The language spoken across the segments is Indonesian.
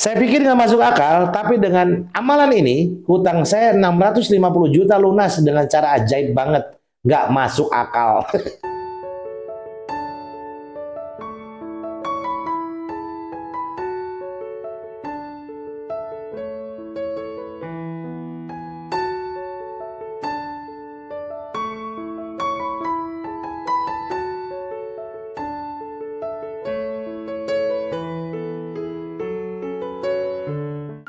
Saya pikir nggak masuk akal, tapi dengan amalan ini, hutang saya 650 juta lunas dengan cara ajaib banget. Nggak masuk akal.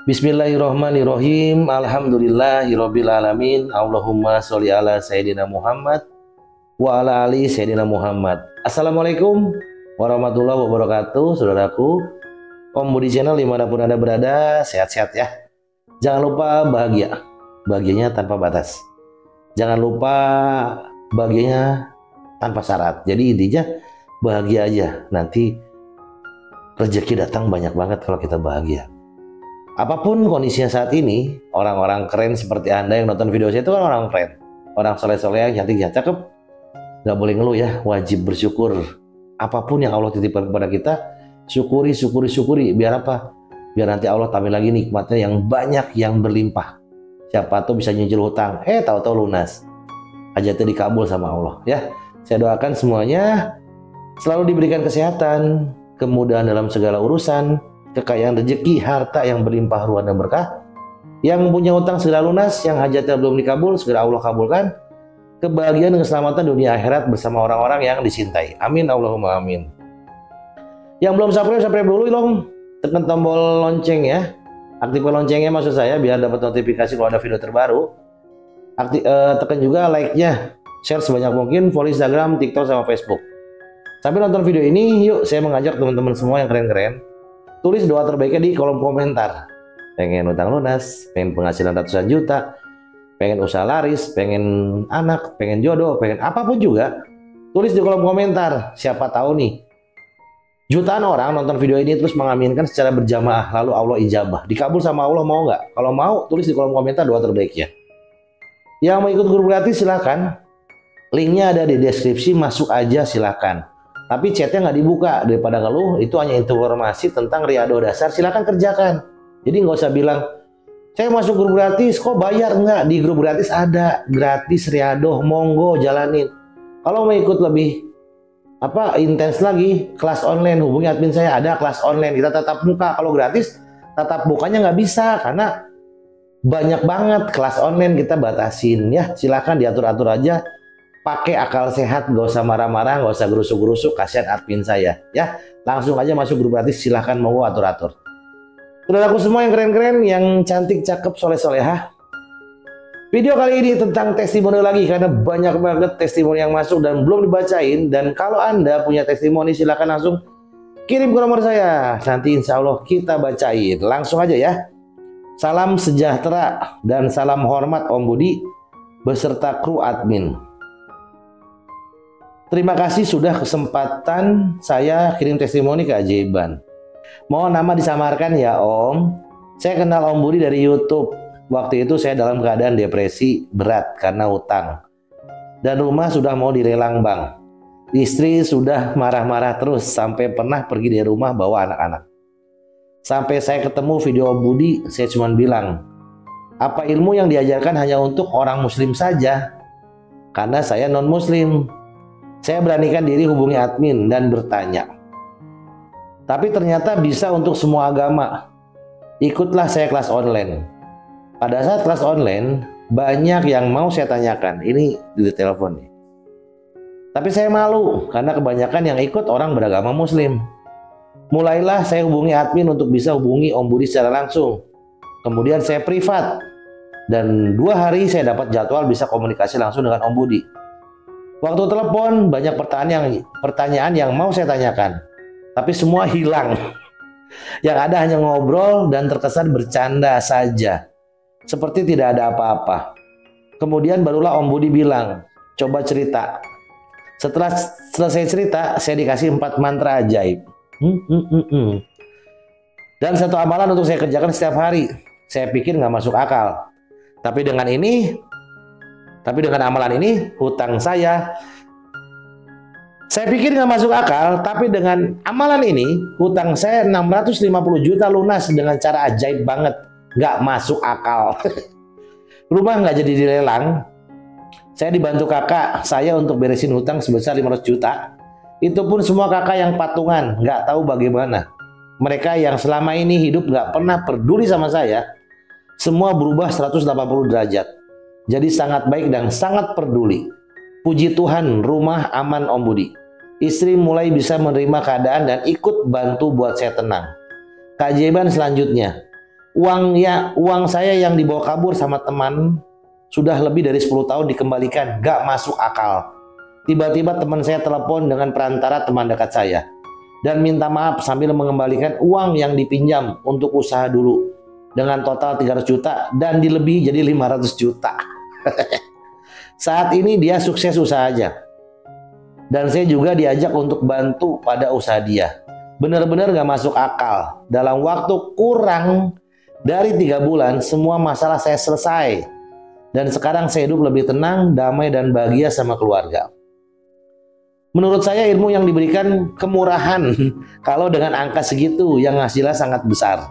Bismillahirrahmanirrahim. Alhamdulillahirabbil alamin. Allahumma sholli ala sayyidina Muhammad wa ala ali sayyidina Muhammad. Assalamualaikum warahmatullahi wabarakatuh, saudaraku. Om Budi Channel dimanapun Anda berada, sehat-sehat ya. Jangan lupa bahagia. Bahagianya tanpa batas. Jangan lupa bahagianya tanpa syarat. Jadi intinya bahagia aja. Nanti rezeki datang banyak banget kalau kita bahagia. Apapun kondisinya saat ini, orang-orang keren seperti Anda yang nonton video saya itu kan orang keren. Orang soleh-soleh yang cantik, yang cakep. Gak boleh ngeluh ya, wajib bersyukur. Apapun yang Allah titipkan kepada kita, syukuri. Biar apa? Biar nanti Allah tambah lagi nikmatnya yang banyak, yang berlimpah. Siapa tuh bisa nyicil hutang, tahu-tahu lunas. Hajatnya dikabul sama Allah ya. Saya doakan semuanya selalu diberikan kesehatan, kemudahan dalam segala urusan, kekayaan rezeki, harta yang berlimpah ruah dan berkah. Yang punya utang segera lunas, yang hajatnya belum dikabul segera Allah kabulkan. Kebahagiaan dan keselamatan dunia akhirat bersama orang-orang yang dicintai. Amin Allahumma amin. Yang belum subscribe dulu dong. Tekan tombol lonceng ya. Aktifkan loncengnya maksud saya biar dapat notifikasi kalau ada video terbaru. Tekan juga like-nya. Share sebanyak mungkin, follow Instagram, TikTok sama Facebook. Sambil nonton video ini, yuk saya mengajak teman-teman semua yang keren-keren, tulis doa terbaiknya di kolom komentar. Pengen utang lunas, pengen penghasilan ratusan juta, pengen usaha laris, pengen anak, pengen jodoh, pengen apapun juga, tulis di kolom komentar. Siapa tahu nih, jutaan orang nonton video ini terus mengaminkan secara berjamaah, lalu Allah ijabah. Dikabul sama Allah, mau nggak? Kalau mau, tulis di kolom komentar doa terbaiknya. Yang mau ikut grup gratis silahkan. Linknya ada di deskripsi, masuk aja silahkan. Tapi chatnya nggak dibuka, daripada ngeluh, itu hanya informasi tentang riado dasar, silakan kerjakan. Jadi nggak usah bilang, saya masuk grup gratis, kok bayar? Nggak, di grup gratis ada, gratis riado, monggo jalanin. Kalau mau ikut lebih intens lagi, kelas online, hubungi admin saya, ada kelas online, kita tatap muka. Kalau gratis, tatap mukanya nggak bisa, karena banyak banget kelas online kita batasin ya, silakan diatur-atur aja. Pakai akal sehat, gak usah marah-marah, gak usah gerusuk-gerusuk, kasihan admin saya ya. Langsung aja masuk grup gratis, silahkan mau atur-atur. Saudaraku semua yang keren-keren, yang cantik, cakep, soleh-solehah. Video kali ini tentang testimoni lagi, karena banyak banget testimoni yang masuk dan belum dibacain. Dan kalau Anda punya testimoni, silahkan langsung kirim ke nomor saya. Nanti insya Allah kita bacain. Langsung aja ya. Salam sejahtera dan salam hormat Om Budi beserta kru admin. Terima kasih sudah kesempatan saya kirim testimoni keajaiban. Mohon nama disamarkan ya Om. Saya kenal Om Budi dari YouTube. Waktu itu saya dalam keadaan depresi berat karena utang. Dan rumah sudah mau dilelang bang. Istri sudah marah-marah terus sampai pernah pergi dari rumah bawa anak-anak. Sampai saya ketemu video Om Budi, saya cuma bilang, apa ilmu yang diajarkan hanya untuk orang muslim saja? Karena saya non-muslim. Saya beranikan diri hubungi admin dan bertanya. Tapi ternyata bisa untuk semua agama. Ikutlah saya kelas online. Pada saat kelas online, banyak yang mau saya tanyakan. Ini di telepon nih. Tapi saya malu karena kebanyakan yang ikut orang beragama muslim. Mulailah saya hubungi admin untuk bisa hubungi Om Budi secara langsung. Kemudian saya privat. Dan 2 hari saya dapat jadwal bisa komunikasi langsung dengan Om Budi. Waktu telepon banyak pertanyaan yang mau saya tanyakan, tapi semua hilang. Yang ada hanya ngobrol dan terkesan bercanda saja, seperti tidak ada apa-apa. Kemudian barulah Om Budi bilang, coba cerita. Setelah selesai cerita, saya dikasih 4 mantra ajaib. Dan 1 amalan untuk saya kerjakan setiap hari. Saya pikir nggak masuk akal. Tapi dengan amalan ini, hutang saya Saya pikir nggak masuk akal, tapi dengan amalan ini, hutang saya 650 juta lunas dengan cara ajaib banget. Nggak masuk akal. Rumah nggak jadi dilelang. Saya dibantu kakak saya untuk beresin hutang sebesar 500 juta. Itu pun semua kakak yang patungan, nggak tahu bagaimana. Mereka yang selama ini hidup nggak pernah peduli sama saya, semua berubah 180 derajat. Jadi sangat baik dan sangat peduli. Puji Tuhan, rumah aman Om Budi. Istri mulai bisa menerima keadaan dan ikut bantu buat saya tenang. Keajaiban selanjutnya, uang saya yang dibawa kabur sama teman sudah lebih dari 10 tahun dikembalikan. Gak masuk akal. Tiba-tiba teman saya telepon dengan perantara teman dekat saya dan minta maaf sambil mengembalikan uang yang dipinjam untuk usaha dulu dengan total 300 juta dan dilebihi jadi 500 juta. Saat ini dia sukses usahanya dan saya juga diajak untuk bantu pada usaha dia. Benar-benar gak masuk akal. Dalam waktu kurang dari 3 bulan semua masalah saya selesai dan sekarang saya hidup lebih tenang, damai dan bahagia sama keluarga. Menurut saya ilmu yang diberikan kemurahan kalau dengan angka segitu yang hasilnya sangat besar.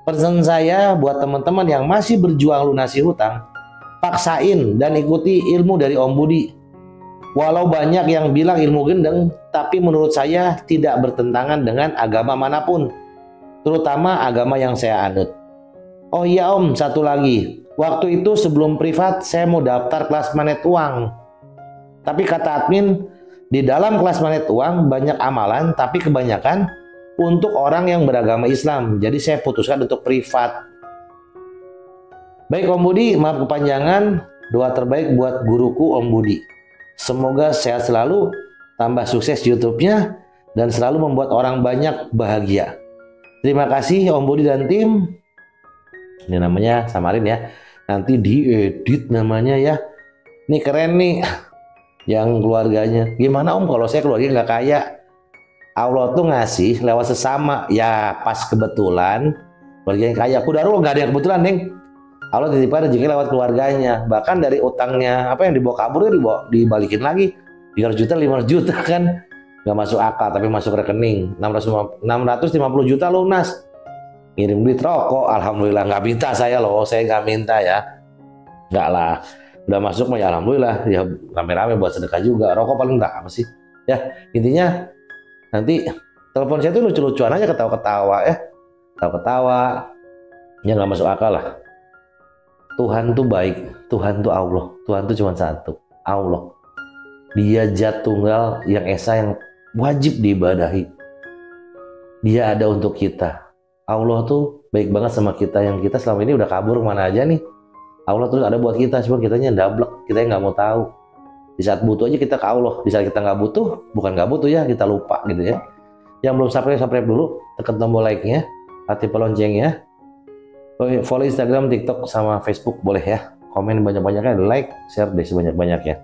Pesan saya buat teman-teman yang masih berjuang lunasi hutang, paksain dan ikuti ilmu dari Om Budi. Walau banyak yang bilang ilmu gendeng, tapi menurut saya tidak bertentangan dengan agama manapun, terutama agama yang saya anut. Oh iya Om, satu lagi. Waktu itu sebelum privat saya mau daftar kelas manet uang. Tapi kata admin, di dalam kelas manet uang banyak amalan, tapi kebanyakan untuk orang yang beragama Islam. Jadi saya putuskan untuk privat. Baik Om Budi, maaf kepanjangan. Doa terbaik buat guruku Om Budi. Semoga sehat selalu, tambah sukses YouTube-nya, dan selalu membuat orang banyak bahagia. Terima kasih Om Budi dan tim. Ini namanya samarin ya. Nanti diedit namanya ya. Ini keren nih. Yang keluarganya. Gimana Om kalau saya keluarga nggak kaya? Allah tuh ngasih lewat sesama. Ya pas kebetulan keluarganya kaya. Kudaru nggak ada yang kebetulan Neng. Allah titipkan rezeki lewat keluarganya. Bahkan dari utangnya apa yang dibawa kabur itu dibalikin lagi 300 juta 500 juta kan. Nggak masuk akal tapi masuk rekening 650 juta lunas. Ngirim duit rokok, alhamdulillah. Nggak minta saya loh, saya nggak minta ya. Nggak lah, udah masuk mah ya alhamdulillah. Ya rame-rame buat sedekah juga. Rokok paling enggak apa sih? Ya intinya nanti telepon saya tuh lucu-lucuan aja, ketawa-ketawa ya. Ketawa-ketawa, ya nggak masuk akal lah. Tuhan tuh baik, Tuhan tuh Allah. Tuhan tuh cuma satu, Allah. Dia Zat Tunggal yang Esa yang wajib diibadahi. Dia ada untuk kita. Allah tuh baik banget sama kita, yang kita selama ini udah kabur mana aja nih. Allah terus ada buat kita, cuma kitanya ndablek, kita yang nggak mau tahu. Di saat butuh aja kita ke Allah, di saat kita nggak butuh, bukan nggak butuh ya, kita lupa gitu ya. Yang belum subscribe dulu, tekan tombol like-nya, aktifkan loncengnya, follow Instagram, TikTok, sama Facebook boleh ya. Komen banyak-banyaknya, like, share deh sebanyak-banyaknya.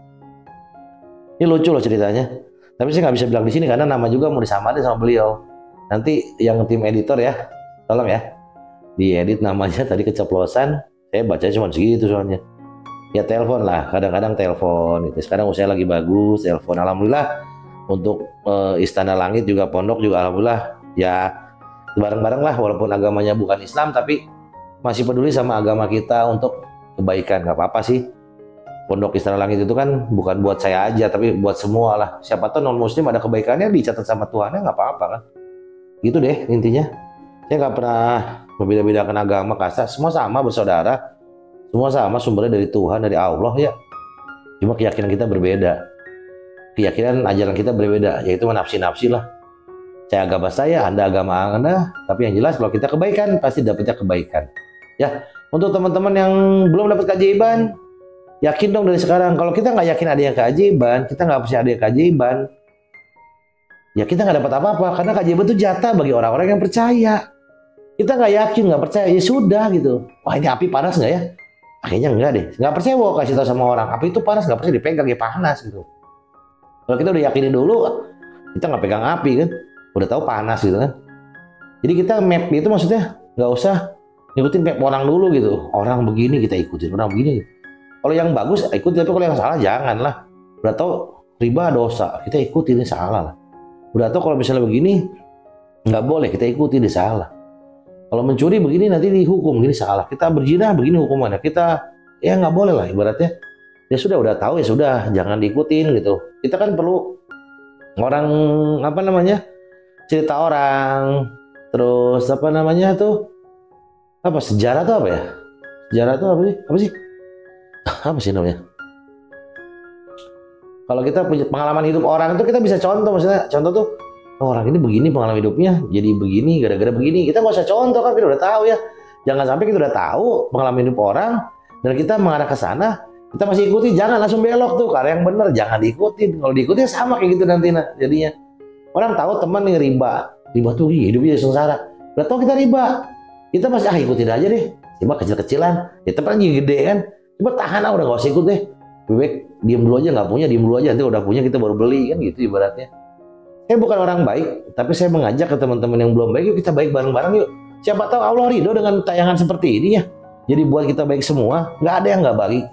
Ini lucu loh ceritanya, tapi saya nggak bisa bilang di sini karena nama juga mau disamarin sama beliau. Nanti yang tim editor ya, tolong ya diedit namanya, tadi keceplosan, saya bacanya cuma segitu soalnya. Ya telepon lah, kadang-kadang telepon itu. Sekarang usia lagi bagus, telepon. Alhamdulillah untuk Istana Langit juga Pondok juga alhamdulillah ya bareng-bareng lah, walaupun agamanya bukan Islam tapi masih peduli sama agama kita untuk kebaikan. Gak apa-apa sih. Pondok Istana Langit itu kan bukan buat saya aja tapi buat semua lah. Siapa tahu non muslim ada kebaikannya dicatat sama Tuhannya, nggak apa-apa kan. Gitu deh intinya. Saya nggak pernah membeda-bedakan agama kasar, semua sama bersaudara, semua sama sumbernya dari Tuhan, dari Allah ya. Cuma keyakinan kita berbeda, keyakinan ajaran kita berbeda, yaitu nafsi-nafsi lah. Saya agama saya, Anda agama Anda, tapi yang jelas kalau kita kebaikan pasti dapatnya kebaikan. Ya, untuk teman-teman yang belum dapat keajaiban, yakin dong dari sekarang. Kalau kita nggak yakin ada yang keajaiban, kita nggak percaya ada yang keajaiban, ya kita nggak dapat apa-apa, karena keajaiban itu jatah bagi orang-orang yang percaya. Kita nggak yakin, nggak percaya, ya sudah gitu. Wah ini api panas nggak ya? Akhirnya enggak deh. Nggak percaya, mau kasih tahu sama orang api itu panas, nggak percaya dipegang ya panas gitu. Kalau kita udah yakinin dulu, kita nggak pegang api kan, udah tahu panas gitu kan. Jadi kita map itu maksudnya nggak usah ngikutin map orang dulu gitu. Orang begini kita ikutin, orang begini. Kalau yang bagus ikutin, tapi kalau yang salah jangan lah. Udah tahu riba dosa, kita ikuti, ini salah lah. Udah tahu kalau misalnya begini nggak boleh, kita ikuti, ini salah. Kalau mencuri begini nanti dihukum, gini salah. Kita berzina begini hukumannya, kita ya nggak boleh lah ibaratnya. Ya sudah, udah tahu ya sudah, jangan diikutin gitu. Kita kan perlu orang apa namanya, cerita orang, terus apa namanya tuh, apa sejarah tuh apa ya? Sejarah tuh apa sih? Apa sih? Apa sih namanya? Kalau kita punya pengalaman hidup orang itu kita bisa contoh, maksudnya contoh tuh, oh, orang ini begini pengalaman hidupnya, jadi begini gara-gara begini. Kita nggak usah contoh kan, kita udah tahu ya. Jangan sampai kita udah tahu pengalaman hidup orang dan kita mengarah ke sana, kita masih ikuti, jangan langsung belok tuh. Karena yang benar jangan diikutin. Kalau diikutin sama kayak gitu nanti jadinya. Orang tahu teman nih riba tuh hidupnya sengsara. Udah tahu kita riba, kita masih ikutin aja deh. Coba kecil-kecilan, ya teman lagi gede kan. Coba tahan udah nggak usah ikut deh. Bebek diem dulu aja, nggak punya diem dulu aja, nanti udah punya kita baru beli kan gitu ibaratnya. Saya bukan orang baik, tapi saya mengajak ke teman-teman yang belum baik, yuk kita baik bareng-bareng yuk. Siapa tahu Allah ridho dengan tayangan seperti ini ya. Jadi buat kita baik semua, nggak ada yang nggak baik.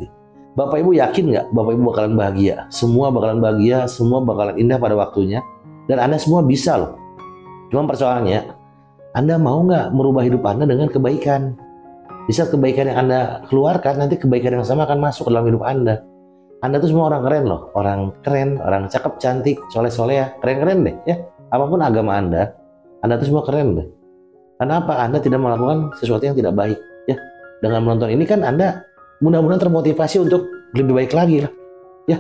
Bapak Ibu yakin nggak Bapak Ibu bakalan bahagia? Semua bakalan bahagia, semua bakalan indah pada waktunya. Dan Anda semua bisa loh. Cuma persoalannya, Anda mau nggak merubah hidup Anda dengan kebaikan? Bisa kebaikan yang Anda keluarkan, nanti kebaikan yang sama akan masuk ke dalam hidup Anda. Anda tuh semua orang keren loh. Orang keren, orang cakep, cantik, soleh-soleh, keren-keren deh ya. Apapun agama Anda tuh semua keren deh. Karena apa? Anda tidak melakukan sesuatu yang tidak baik ya. Dengan menonton ini kan Anda mudah-mudahan termotivasi untuk lebih baik lagi lah ya.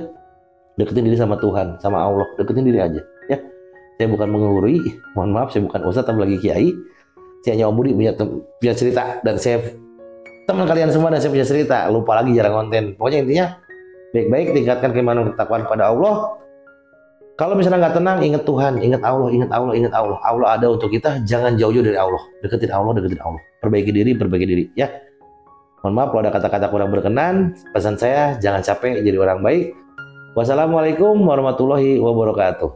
Deketin diri sama Tuhan, sama Allah, deketin diri aja ya. Saya bukan menggurui, mohon maaf, saya bukan ustadz atau lagi kiai. Saya hanya Om Budi punya cerita, dan saya teman kalian semua, dan saya punya cerita. Lupa lagi jarang konten. Pokoknya intinya baik-baik, tingkatkan keimanan ketakwaan pada Allah. Kalau misalnya nggak tenang, ingat Tuhan, ingat Allah, ingat Allah, ingat Allah. Allah ada untuk kita, jangan jauh-jauh dari Allah. Deketin Allah, deketin Allah. Perbaiki diri ya. Mohon maaf kalau ada kata-kata kurang berkenan. Pesan saya, jangan capek jadi orang baik. Wassalamualaikum warahmatullahi wabarakatuh.